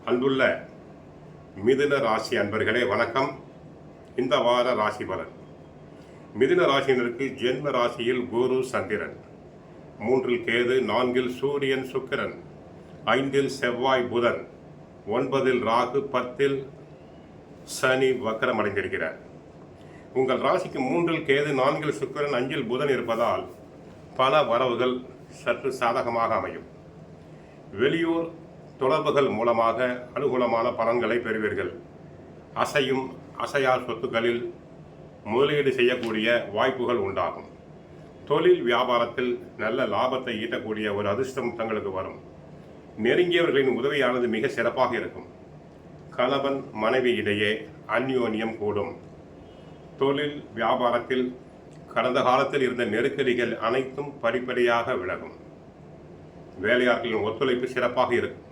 அன்புள்ள மிதுன ராசி அன்பர்களே வணக்கம். இந்த வார ராசி பலன். மிதுன ராசியினருக்கு ஜென்ம ராசியில் குரு சந்திரன், 3 கேது, 4 சூரியன் சுக்கிரன், 5 செவ்வாய் புதன், 9 ராகு, 10 சனி வக்கரம் அடைந்திருக்கிறார். உங்கள் ராசிக்கு 3 கேது, 4 சுக்கிரன், 5 புதன் இருப்பதால் பல வரவுகள் சற்று சாதகமாக அமையும். வெளியூர் தொடர்புகள் மூலமாக அனுகூலமான பலன்களை பெறுவீர்கள். அசையும் அசையா சொத்துக்களில் முதலீடு செய்யக்கூடிய வாய்ப்புகள் உண்டாகும். தொழில் வியாபாரத்தில் நல்ல லாபத்தை ஈட்டக்கூடிய ஒரு அதிர்ஷ்டம் தங்களுக்கு வரும். நெருங்கியவர்களின் உதவியானது மிக சிறப்பாக இருக்கும். கணவன் மனைவி இடையே அந்யோன்யம் கூடும். தொழில் வியாபாரத்தில் கடந்த காலத்தில் இருந்த நெருக்கடிகள் அனைத்தும் படிப்படியாக விலகும். வேலையாட்களின் ஒத்துழைப்பு சிறப்பாக இருக்கும்.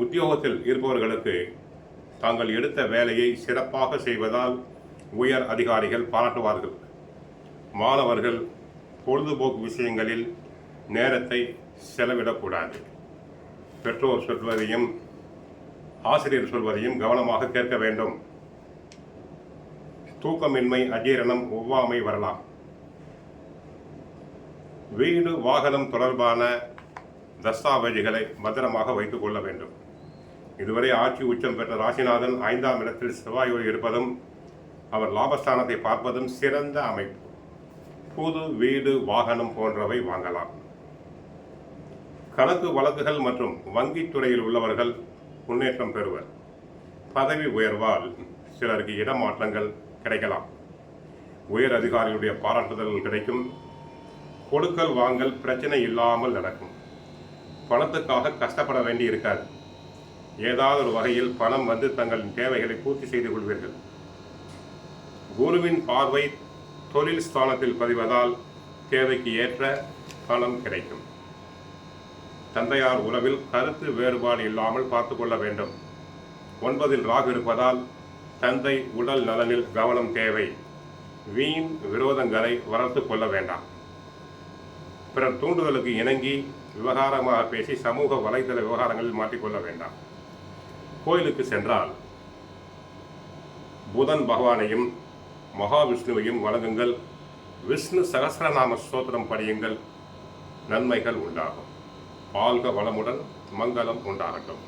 உத்தியோகத்தில் இருப்பவர்களுக்கு தாங்கள் எடுத்த வேலையை சிறப்பாக செய்வதால் உயர் அதிகாரிகள் பாராட்டுவார்கள். மாணவர்கள் பொழுதுபோக்கு விஷயங்களில் நேரத்தை செலவிடக்கூடாது. பெற்றோர் சொல்வதையும் ஆசிரியர் சொல்வதையும் கவனமாக கேட்க வேண்டும். தூக்கமின்மை, அஜீரணம், ஒவ்வாமை வரலாம். வீடு வாகனம் தொடர்பான தஸ்தாவேஜுகளை பத்திரமாக வைத்துக் கொள்ள வேண்டும். இதுவரை ஆட்சி உச்சம் பெற்ற ராசிநாதன் 5ஆம் இடத்தில் செவ்வாயோடு இருப்பதும் அவர் லாபஸ்தானத்தை பார்ப்பதும் சிறந்த அமைப்பு. புது வீடு வாகனம் போன்றவை வாங்கலாம். கணக்கு வழக்குகள் மற்றும் வங்கித்துறையில் உள்ளவர்கள் முன்னேற்றம் பெறுவர். பதவி உயர்வால் சிலருக்கு இடமாற்றங்கள் கிடைக்கலாம். உயர் அதிகாரிகளுடைய பாராட்டுதல்கள் கிடைக்கும். கொடுக்கல் வாங்கல் பிரச்சனை இல்லாமல் நடக்கும். பணத்துக்காக கஷ்டப்பட வேண்டி இருக்காது. ஏதாவது ஒரு வகையில் பணம் வந்து தங்களின் தேவைகளை பூர்த்தி செய்து கொள்வீர்கள். குருவின் பார்வை தொழில் ஸ்தானத்தில் பதிவதால் தேவைக்கு ஏற்ற பணம் கிடைக்கும். தந்தையார் உறவில் கருத்து வேறுபாடு இல்லாமல் பார்த்து கொள்ள வேண்டும். 9 ராகு இருப்பதால் தந்தை உடல் நலனில் கவனம் தேவை. வீண் விரோதங்களை வளர்த்து கொள்ள வேண்டாம். பிறர் தூண்டுதலுக்கு இணங்கி விவகாரமாக பேசி சமூக வலைதள விவகாரங்களில் மாற்றிக்கொள்ள வேண்டாம். கோயிலுக்கு சென்றால் புதன் பகவானையும் மகாவிஷ்ணுவையும் வணங்குங்கள். விஷ்ணு சகஸ்ரநாம ஸ்தோத்திரம் படியுங்கள். நன்மைகள் உண்டாகும். வாழ்க வளமுடன், மங்களம் உண்டாகட்டும்.